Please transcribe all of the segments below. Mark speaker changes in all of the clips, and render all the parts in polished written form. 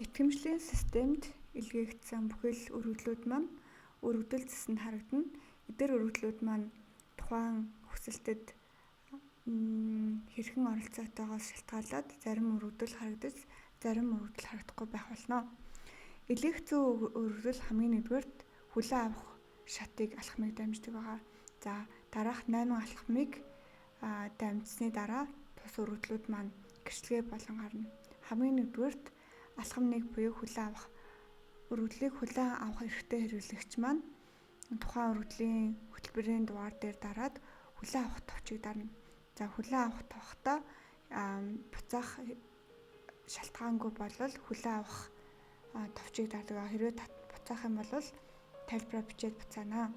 Speaker 1: Итгэмжлийн системд илгээгдсэн бүхэл өргөдлүүд маань өргөдөл засанд харагдана. Эдгээр өргөдлүүд маань тухайн хүсэлтэд хэрхэн оролцоотойгоос шалтгаалаад зарим өргөдөл харагдаж, зарим өргөдөл харагдахгүй байх болно. Илгээх зүйн өргөдөл хамгийн нэгдүгээрт хүлээн авах шатыг алхмыг дамждаг байгаа. За дараах 8 алхмыг дамжсны дараа тус өргөдлүүд маань гэрчлэгээ болон гарна. Хамгийн нэгдүгээрт алхам 1 буюу хүлээн авах өргөдлийг хүлээн авах эрхтэй хэрэглэгч маань тухайн өргөдлийн хөтөлбөрийн дугаар дээр дараад хүлээн авах товчийг дарна. За хүлээн авах тогтоо буцаах шалтгаангүй бол хүлээн авах товчийг дардаг. Хэрвээ буцаах юм бол тайлбараа бичээд буцаана.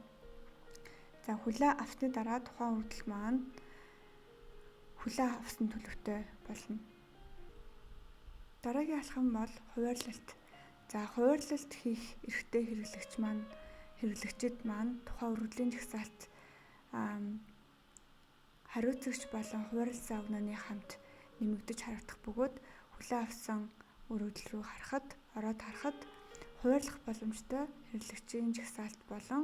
Speaker 1: За хүлээн авсны дараа тухайн өргөдөл маань хүлээн авсан төлөвтэй болно. Дараагийн алхам бол хуваарлалт. За хуваарлалт хийх эрхтэй хэрэглэгчид маань тухайн өргөдлийн жагсаалт хариуцагч болон хуваарласан өгнөөний хамт нэмэгдэж харагдах бөгөөд хүлээн авсан өргөдөл рүү ороод харахад хуваарлах боломжтой хэрэглэгчийн жагсаалт болон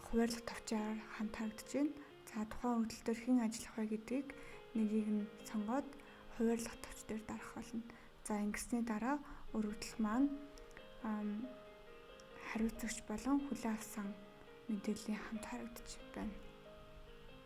Speaker 1: хуваарлах товчоор хамт харагдаж байна. За тухайн өргөдөл дээр хэн ажиллах вэ гэдгийг нэгийг нь сонгоод хуваарлах товч дээр дарах болно. За ингэсний дараа өргөдөл маань хариуцагч болон хүлээн авсан мэдээллийн хамт харагдаж байна.